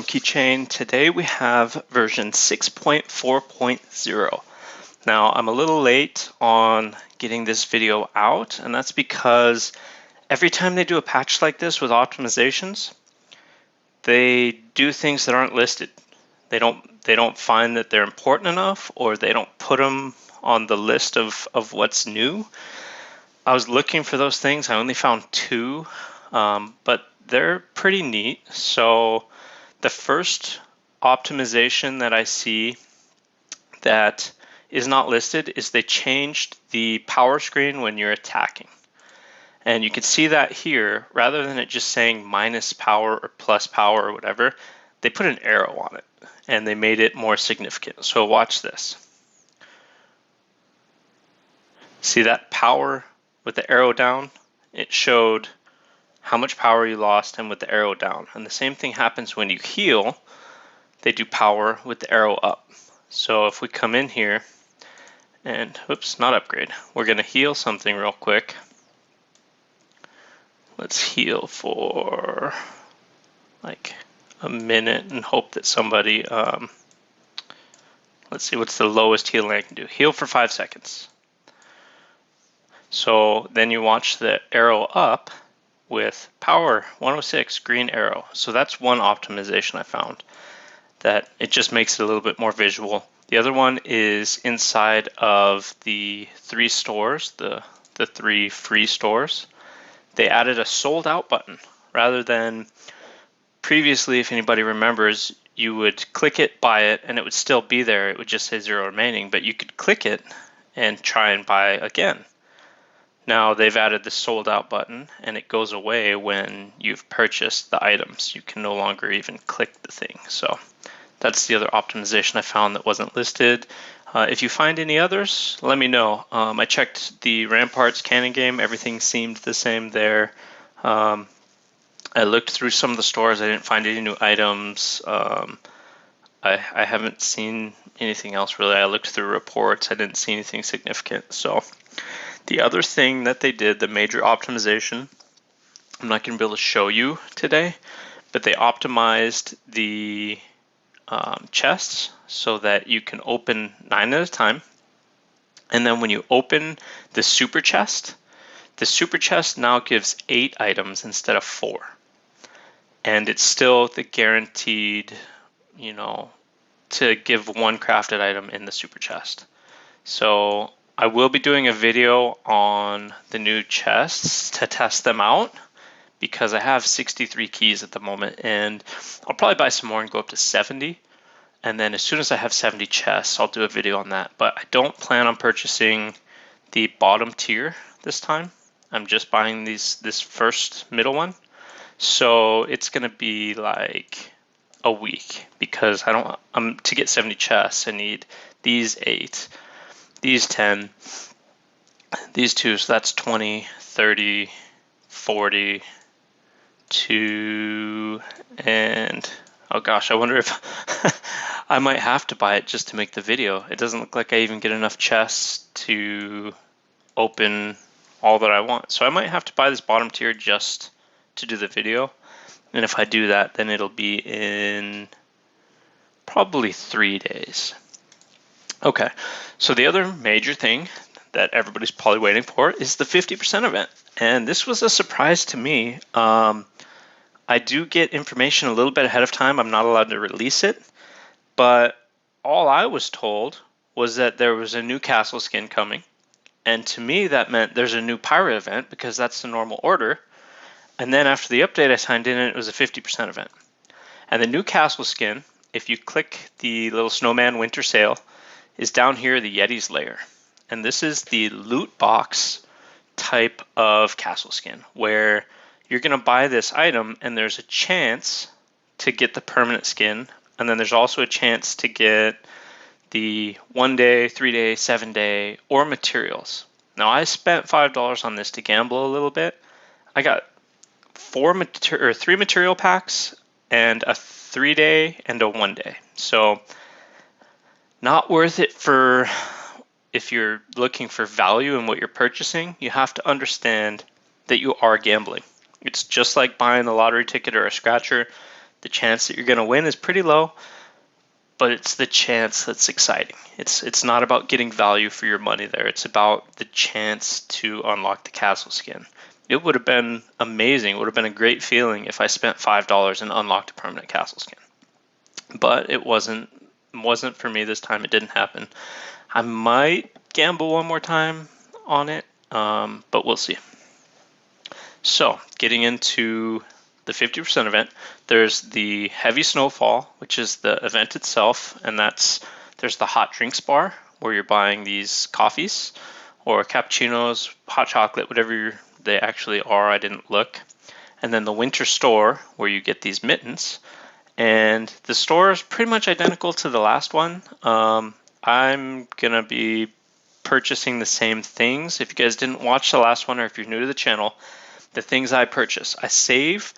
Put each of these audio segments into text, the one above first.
keychain. Today we have version 6.4.0. Now I'm a little late on getting this video out, and that's because every time they do a patch like this with optimizations, they do things that aren't listed. They don't find that they're important enough, or they don't put them on the list of what's new. I was looking for those things. I only found two, but they're pretty neat. So the first optimization that I see that is not listed is they changed the power screen when you're attacking. And you can see that here, rather than it just saying minus power or plus power or whatever, they put an arrow on it and they made it more significant. So watch this. See that power with the arrow down? It showed how much power you lost and with the arrow down. And the same thing happens when you heal. They do power with the arrow up. So if we come in here and, oops, not upgrade. We're going to heal something real quick. Let's heal for like a minute and hope that somebody, let's see, what's the lowest healing I can do? Heal for 5 seconds. So then you watch the arrow up with power 106 green arrow. So that's one optimization I found, that it just makes it a little bit more visual. The other one is inside of the 3 stores, the 3 free stores. They added a sold out button rather than previously, if anybody remembers, you would click it, buy it, and it would still be there. It would just say 0 remaining, but you could click it and try and buy again. Now they've added the sold out button, and it goes away when you've purchased the items. You can no longer even click the thing. So that's the other optimization I found that wasn't listed. If you find any others, let me know. I checked the Ramparts canon game. Everything seemed the same there. I looked through some of the stores. I didn't find any new items. I haven't seen anything else really. I looked through reports. I didn't see anything significant. So the other thing that they did, the major optimization, I'm not going to be able to show you today, but they optimized the chests so that you can open 9 at a time. And then when you open the super chest now gives 8 items instead of 4. And it's still the guaranteed, to give 1 crafted item in the super chest. So I will be doing a video on the new chests to test them out, because I have 63 keys at the moment, and I'll probably buy some more and go up to 70. And then as soon as I have 70 chests, I'll do a video on that. But I don't plan on purchasing the bottom tier this time. I'm just buying this first middle one. So it's going to be like a week, because to get 70 chests, I need these 8. These 10, these 2, so that's 20, 30, 40, 2, and oh gosh, I wonder if I might have to buy it just to make the video. It doesn't look like I even get enough chests to open all that I want. So I might have to buy this bottom tier just to do the video. And if I do that, then it'll be in probably 3 days. Okay, so the other major thing that everybody's probably waiting for is the 50% event. And this was a surprise to me. I do get information a little bit ahead of time. I'm not allowed to release it. But all I was told was that there was a new castle skin coming. And to me, that meant there's a new pirate event, because that's the normal order. And then after the update, I signed in and it was a 50% event. And the new castle skin, if you click the little snowman winter sale, is down here, the Yeti's lair. And this is the loot box type of castle skin, where you're going to buy this item and there's a chance to get the permanent skin. And then there's also a chance to get the 1 day, 3 day, 7 day, or materials. Now I spent $5 on this to gamble a little bit. I got 3 material packs and a 3 day and a 1 day. So not worth it for if you're looking for value in what you're purchasing. You have to understand that you are gambling. It's just like buying a lottery ticket or a scratcher. The chance that you're going to win is pretty low, but it's the chance that's exciting. It's not about getting value for your money there. It's about the chance to unlock the castle skin. It would have been amazing. It would have been a great feeling if I spent $5 and unlocked a permanent castle skin. But it wasn't for me this time. It didn't happen. I might gamble one more time on it, but we'll see. So getting into the 50% event, there's the heavy snowfall, which is the event itself, and there's the hot drinks bar where you're buying these coffees or cappuccinos, hot chocolate, whatever they actually are. I didn't look. And then the winter store where you get these mittens. And the store is pretty much identical to the last one. I'm gonna be purchasing the same things. If you guys didn't watch the last one, or if you're new to the channel, the things I purchase, I save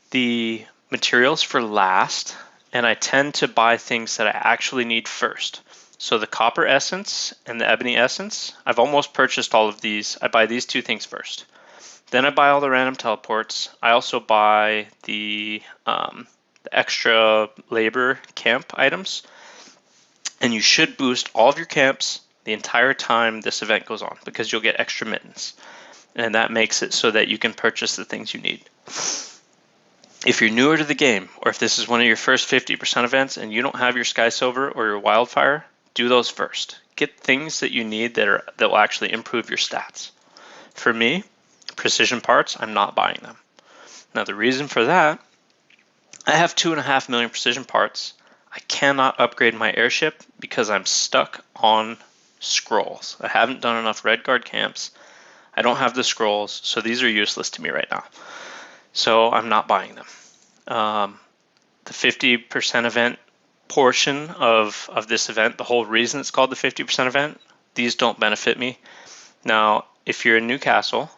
the materials for last, and I tend to buy things that I actually need first. So the copper essence and the ebony essence, I've almost purchased all of these. I buy these two things first. Then I buy all the random teleports. I also buy the extra labor camp items. And you should boost all of your camps the entire time this event goes on, because you'll get extra mittens. And that makes it so that you can purchase the things you need. If you're newer to the game, or if this is one of your first 50% events and you don't have your Sky Silver or your Wildfire, do those first. Get things that you need that will actually improve your stats. For me, precision parts, I'm not buying them. Now the reason for that, I have 2.5 million precision parts. I cannot upgrade my airship because I'm stuck on scrolls. I haven't done enough Red Guard camps. I don't have the scrolls, so these are useless to me right now. So I'm not buying them. The 50% event portion of this event, the whole reason it's called the 50% event, these don't benefit me. Now, if you're in Newcastle,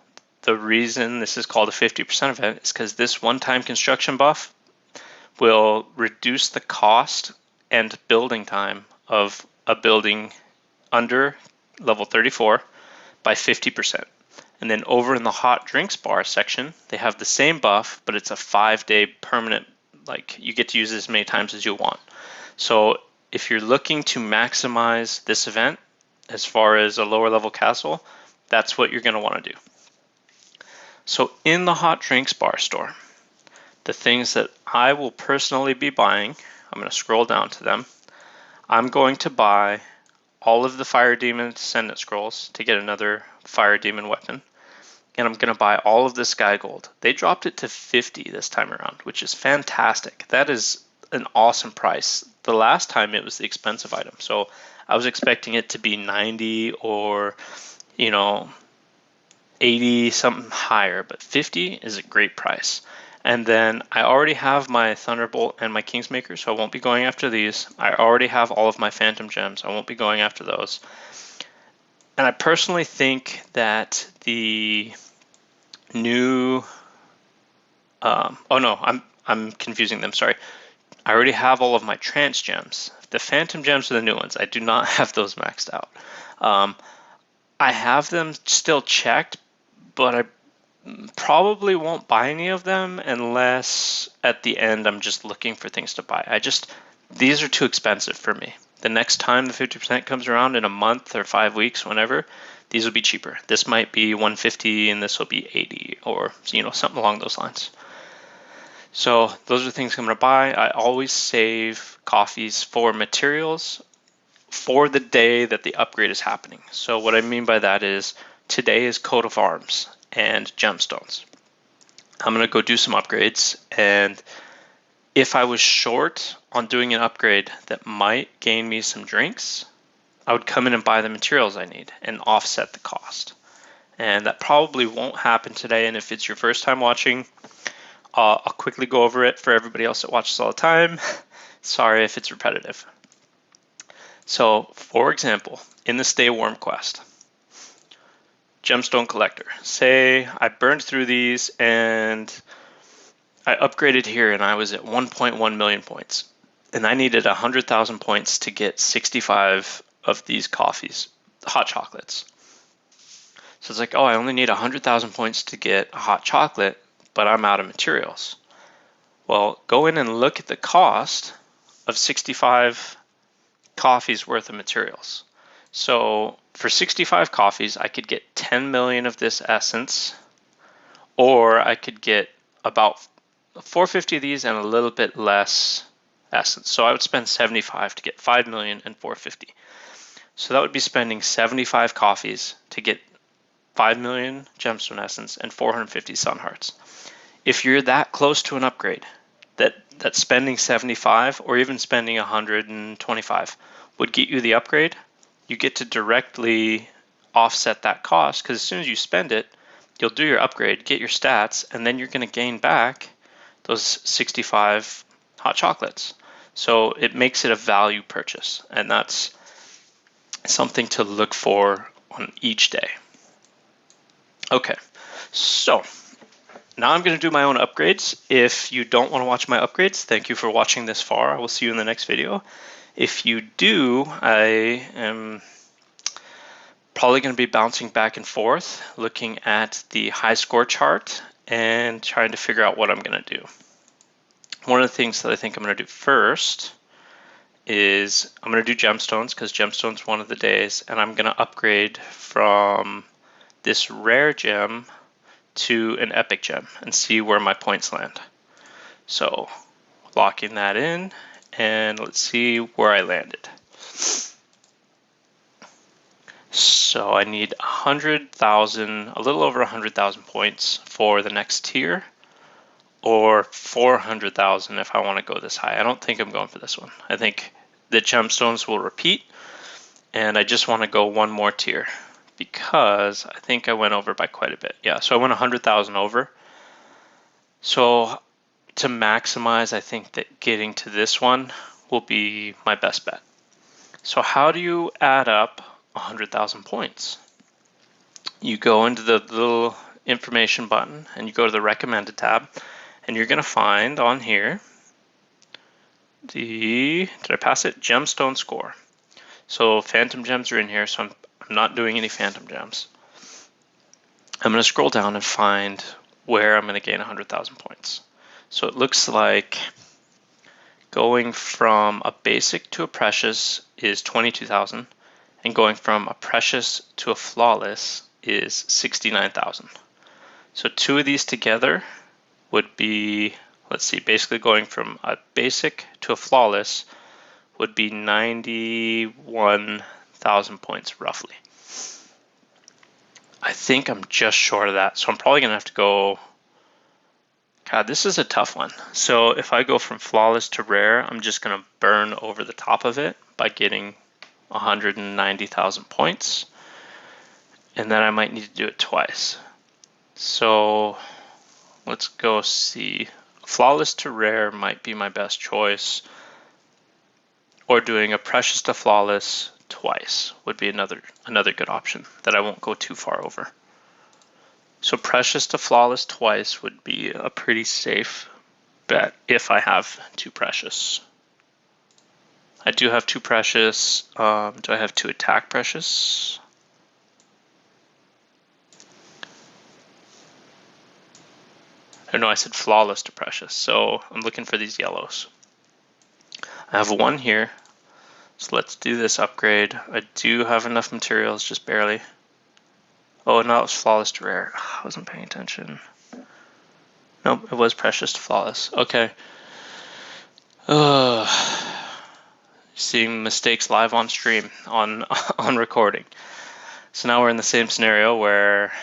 the reason this is called a 50% event is because this one-time construction buff will reduce the cost and building time of a building under level 34 by 50%. And then over in the hot drinks bar section, they have the same buff, but it's a 5-day permanent, like you get to use it as many times as you want. So if you're looking to maximize this event as far as a lower level castle, that's what you're going to want to do. So in the hot drinks bar store, the things that I will personally be buying, I'm going to scroll down to them. I'm going to buy all of the Fire Demon Descendant Scrolls to get another Fire Demon weapon. And I'm going to buy all of the Sky Gold. They dropped it to 50 this time around, which is fantastic. That is an awesome price. The last time it was the expensive item. So I was expecting it to be 90 or, 80, something higher. But 50 is a great price. And then I already have my Thunderbolt and my Kingsmaker, so I won't be going after these. I already have all of my Phantom Gems. I won't be going after those. And I personally think that the new, I'm confusing them, sorry. I already have all of my Trance Gems. The Phantom Gems are the new ones. I do not have those maxed out. I have them still checked, but I probably won't buy any of them unless at the end I'm just looking for things to buy. These are too expensive for me. The next time the 50% comes around in a month or 5 weeks, whenever, these will be cheaper. This might be 150 and this will be 80 or something along those lines. So those are things I'm going to buy. I always save coffees for materials for the day that the upgrade is happening. So what I mean by that is today is Coat of Arms and gemstones. I'm going to go do some upgrades, and if I was short on doing an upgrade that might gain me some drinks, I would come in and buy the materials I need and offset the cost. And that probably won't happen today, and if it's your first time watching, I'll quickly go over it for everybody else that watches all the time. Sorry if it's repetitive. So, for example, in the Stay Warm quest, Gemstone Collector. Say I burned through these and I upgraded here and I was at 1.1 million points. And I needed 100,000 points to get 65 of these coffees, hot chocolates. So it's like, oh, I only need 100,000 points to get a hot chocolate, but I'm out of materials. Well, go in and look at the cost of 65 coffees worth of materials. So for 65 coffees, I could get 10 million of this essence, or I could get about 450 of these and a little bit less essence. So I would spend 75 to get 5 million and 450. So that would be spending 75 coffees to get 5 million gemstone essence and 450 sun hearts. If you're that close to an upgrade, that spending 75 or even spending 125 would get you the upgrade, you get to directly offset that cost, because as soon as you spend it, you'll do your upgrade, get your stats, and then you're going to gain back those 65 hot chocolates. So it makes it a value purchase, and that's something to look for on each day. Okay, so now I'm going to do my own upgrades. If you don't want to watch my upgrades, thank you for watching this far. I will see you in the next video. If you do, I am probably going to be bouncing back and forth, looking at the high score chart and trying to figure out what I'm going to do. One of the things that I think I'm going to do first is I'm going to do gemstones, because gemstones one of the days, and I'm going to upgrade from this rare gem to an epic gem and see where my points land. So locking that in, and let's see where I landed. So I need 100,000, a little over 100,000 points for the next tier, or 400,000 if I want to go this high. I don't think I'm going for this one. I think the gemstones will repeat, and I just want to go one more tier, because I think I went over by quite a bit. Yeah, so I went 100,000 over. So to maximize, I think that getting to this one will be my best bet. So how do you add up 100,000 points? You go into the little information button and you go to the recommended tab, and you're going to find on here did I pass it? Gemstone score. So phantom gems are in here, so I'm not doing any phantom gems. I'm going to scroll down and find where I'm going to gain 100,000 points. So it looks like going from a basic to a precious is 22,000, and going from a precious to a flawless is 69,000. So two of these together would be, let's see, basically going from a basic to a flawless would be 91,000 points roughly. I think I'm just short of that, so I'm probably gonna have to go. God, this is a tough one. So if I go from flawless to rare, I'm just gonna burn over the top of it by getting 190,000 points, and then I might need to do it twice. So let's go see. Flawless to rare might be my best choice, or doing a precious to flawless twice would be another good option that I won't go too far over. So precious to flawless twice would be a pretty safe bet if I have two precious. I do have two precious. Do I have two attack precious? Oh no, I said flawless to precious. So I'm looking for these yellows. I have one here. So let's do this upgrade. I do have enough materials, just barely. Oh, no, it was flawless to rare. I wasn't paying attention. Nope, it was precious to flawless. Okay. Seeing mistakes live on stream, on recording. So now we're in the same scenario where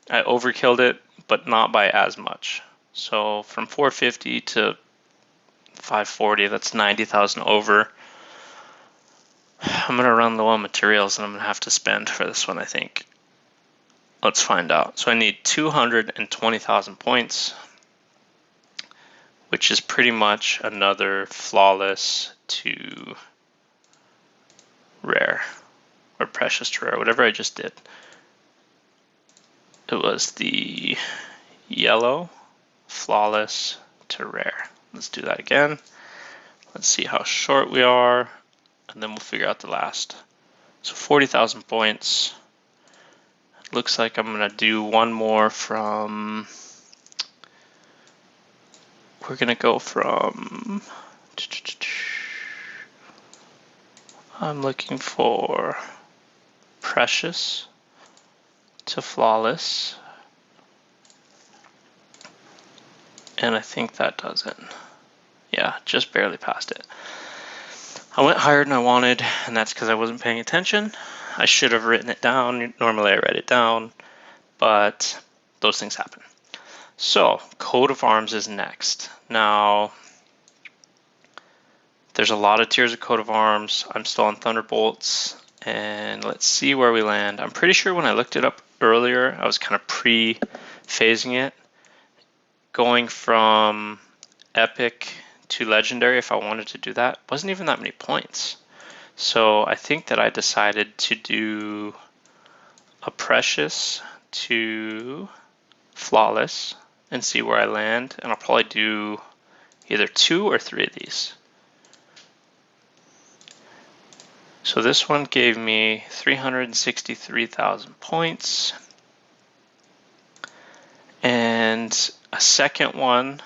I overkilled it, but not by as much. So from 450 to 540, that's 90,000 over. I'm going to run low on materials, and I'm going to have to spend for this one, I think. Let's find out. So I need 220,000 points, which is pretty much another flawless to rare, or precious to rare, whatever I just did. It was the yellow flawless to rare. Let's do that again. Let's see how short we are, and then we'll figure out the last. So 40,000 points. Looks like I'm gonna do one more from, we're gonna go from, I'm looking for precious to flawless, and I think that does it. Yeah, just barely passed it. I went higher than I wanted, and that's because I wasn't paying attention. I should have written it down. Normally I write it down, but those things happen. So, coat of arms is next. Now, there's a lot of tiers of coat of arms. I'm still on Thunderbolts, and let's see where we land. I'm pretty sure when I looked it up earlier, I was kind of pre-phasing it, going from epic to legendary. If I wanted to do that, wasn't even that many points. So I think that I decided to do a precious to flawless and see where I land, and I'll probably do either 2 or 3 of these. So this one gave me 363,000 points, and a second one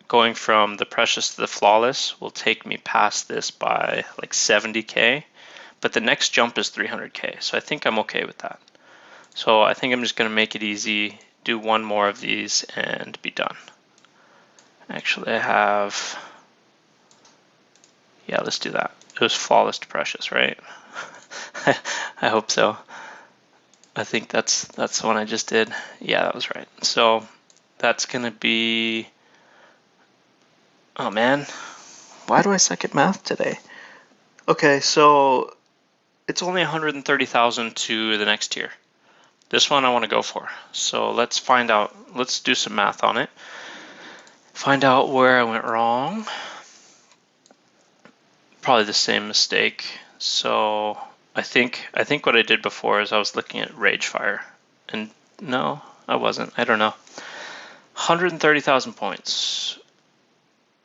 going from the precious to the flawless will take me past this by like 70k, but the next jump is 300k, so I think I'm okay with that. So I think I'm just going to make it easy, do one more of these and be done. Actually, I have, yeah, let's do that. It was flawless to precious, right? I hope so. I think that's the one I just did. Yeah, that was right. So that's going to be, oh man, why do I suck at math today? Okay, so it's only 130,000 to the next tier. This one I want to go for. So let's find out, let's do some math on it. Find out where I went wrong. Probably the same mistake. So I think what I did before is I was looking at Ragefire. And no, I wasn't. I don't know. 130,000 points.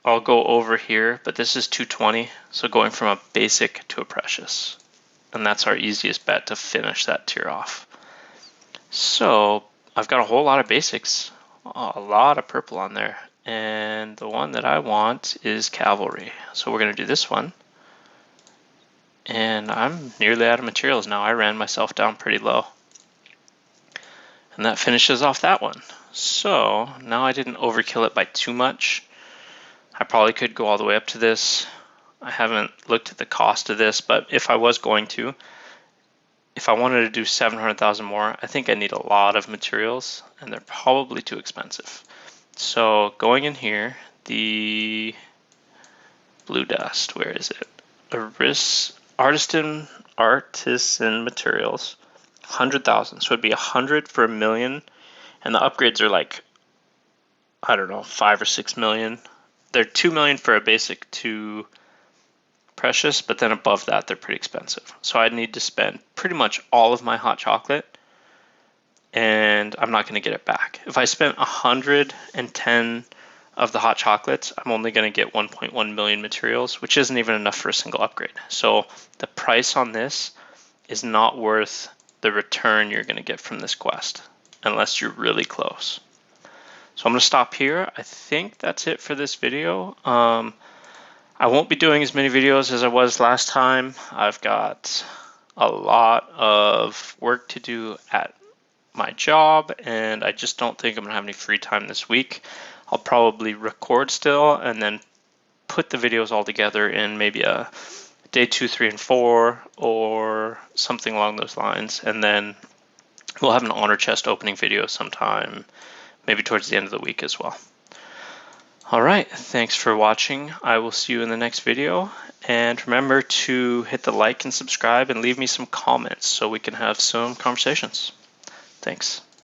I'll go over here, but this is 220. So going from a basic to a precious. And that's our easiest bet to finish that tier off. So I've got a whole lot of basics, a lot of purple on there, and the one that I want is cavalry. So we're going to do this one, and I'm nearly out of materials now. I ran myself down pretty low, and that finishes off that one. So now I didn't overkill it by too much. I probably could go all the way up to this. I haven't looked at the cost of this, but if I was going to, if I wanted to do 700,000 more, I think I need a lot of materials, and they're probably too expensive. So going in here, the blue dust, where is it? Artisan materials, 100,000. So it'd be 100 for 1 million, and the upgrades are like, I don't know, 5 or 6 million. They're 2 million for a basic to precious, but then above that they're pretty expensive. So I'd need to spend pretty much all of my hot chocolate, and I'm not going to get it back. If I spent 110 of the hot chocolates, I'm only going to get 1.1 million materials, which isn't even enough for a single upgrade. So the price on this is not worth the return you're going to get from this quest, unless you're really close. So I'm going to stop here. I think that's it for this video. I won't be doing as many videos as I was last time. I've got a lot of work to do at my job, and I just don't think I'm going to have any free time this week. I'll probably record still and then put the videos all together in maybe a day 2, 3, and 4 or something along those lines. And then we'll have an honor chest opening video sometime, maybe towards the end of the week as well. All right, thanks for watching. I will see you in the next video. And remember to hit the like and subscribe and leave me some comments so we can have some conversations. Thanks.